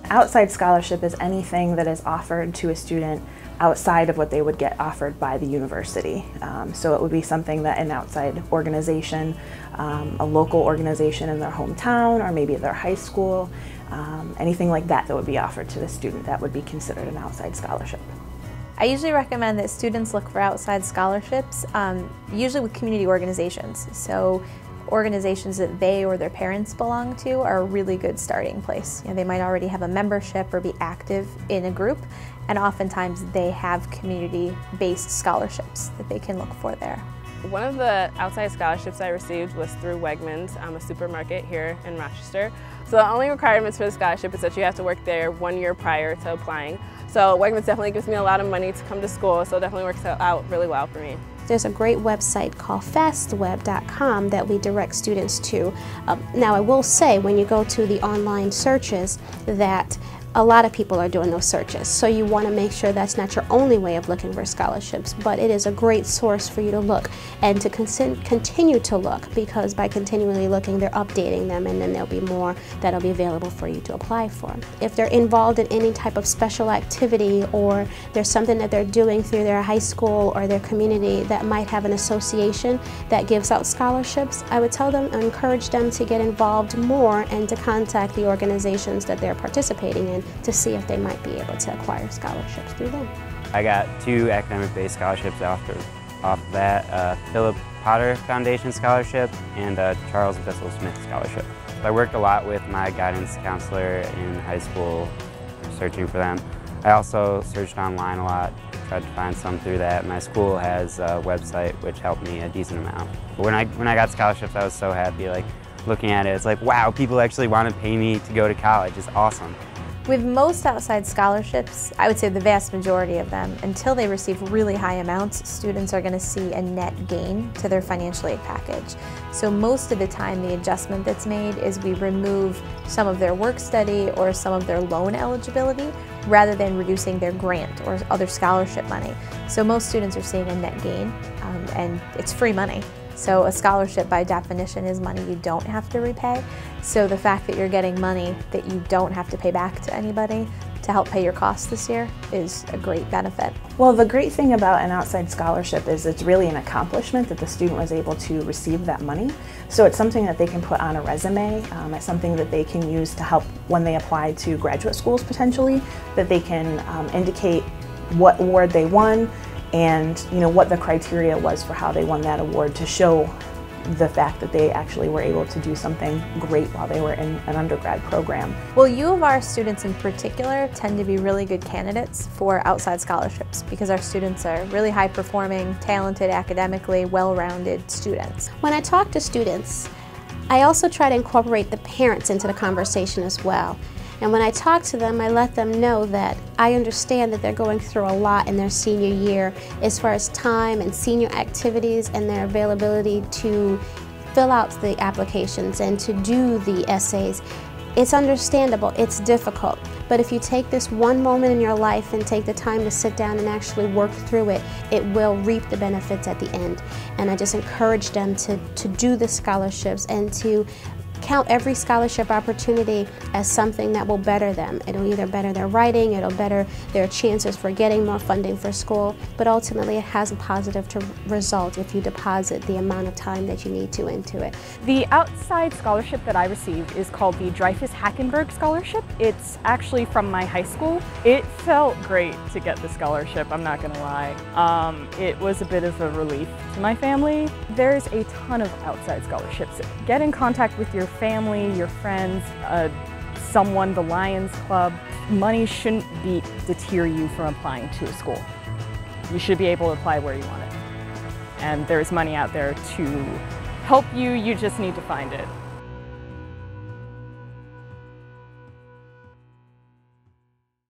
Outside scholarship is anything that is offered to a student outside of what they would get offered by the university. So it would be something that an outside organization, a local organization in their hometown or maybe their high school, anything like that that would be offered to the student, that would be considered an outside scholarship. I usually recommend that students look for outside scholarships, usually with community organizations. So organizations that they or their parents belong to are a really good starting place. You know, they might already have a membership or be active in a group, and oftentimes they have community-based scholarships that they can look for there. One of the outside scholarships I received was through Wegmans, a supermarket here in Rochester. So the only requirements for the scholarship is that you have to work there 1 year prior to applying. So Wegmans definitely gives me a lot of money to come to school, so it definitely works out really well for me. There's a great website called Fastweb.com that we direct students to. Now I will say, when you go to the online searches, that a lot of people are doing those searches, so you want to make sure that's not your only way of looking for scholarships, but it is a great source for you to look and to continue to look, because by continually looking they're updating them, and then there'll be more that'll be available for you to apply for. If they're involved in any type of special activity, or there's something that they're doing through their high school or their community that might have an association that gives out scholarships, I would tell them and encourage them to get involved more and to contact the organizations that they're participating in to see if they might be able to acquire scholarships through them. I got 2 academic-based scholarships off that, Philip Potter Foundation Scholarship and Charles Bissell Smith Scholarship. I worked a lot with my guidance counselor in high school, searching for them. I also searched online a lot, tried to find some through that. My school has a website which helped me a decent amount. But when I got scholarships, I was so happy. Like, looking at it, it's like, wow, people actually want to pay me to go to college. It's awesome. With most outside scholarships, I would say the vast majority of them, until they receive really high amounts, students are going to see a net gain to their financial aid package. So most of the time the adjustment that's made is we remove some of their work study or some of their loan eligibility rather than reducing their grant or other scholarship money. So most students are seeing a net gain, and it's free money. So a scholarship by definition is money you don't have to repay. So the fact that you're getting money that you don't have to pay back to anybody to help pay your costs this year is a great benefit. Well, the great thing about an outside scholarship is it's really an accomplishment that the student was able to receive that money. So it's something that they can put on a resume. It's something that they can use to help when they apply to graduate schools potentially, that they can indicate what award they won, and what the criteria was for how they won that award, to show the fact that they actually were able to do something great while they were in an undergrad program. Well, U of R students in particular tend to be really good candidates for outside scholarships because our students are really high performing, talented, academically well-rounded students. When I talk to students, I also try to incorporate the parents into the conversation as well. And when I talk to them, I let them know that I understand that they're going through a lot in their senior year as far as time and senior activities and their availability to fill out the applications and to do the essays. It's understandable, it's difficult, but if you take this one moment in your life and take the time to sit down and actually work through it, it will reap the benefits at the end. And I just encourage them to do the scholarships and to count every scholarship opportunity as something that will better them. It'll either better their writing, it'll better their chances for getting more funding for school, but ultimately it has a positive result if you deposit the amount of time that you need to into it. The outside scholarship that I received is called the Dreyfus Hackenberg Scholarship. It's actually from my high school. It felt great to get the scholarship, I'm not gonna lie. It was a bit of a relief to my family. There's a ton of outside scholarships. Get in contact with your family, your friends, someone, the Lions Club. Money shouldn't deter you from applying to a school. You should be able to apply where you want it. And there's money out there to help you, you just need to find it.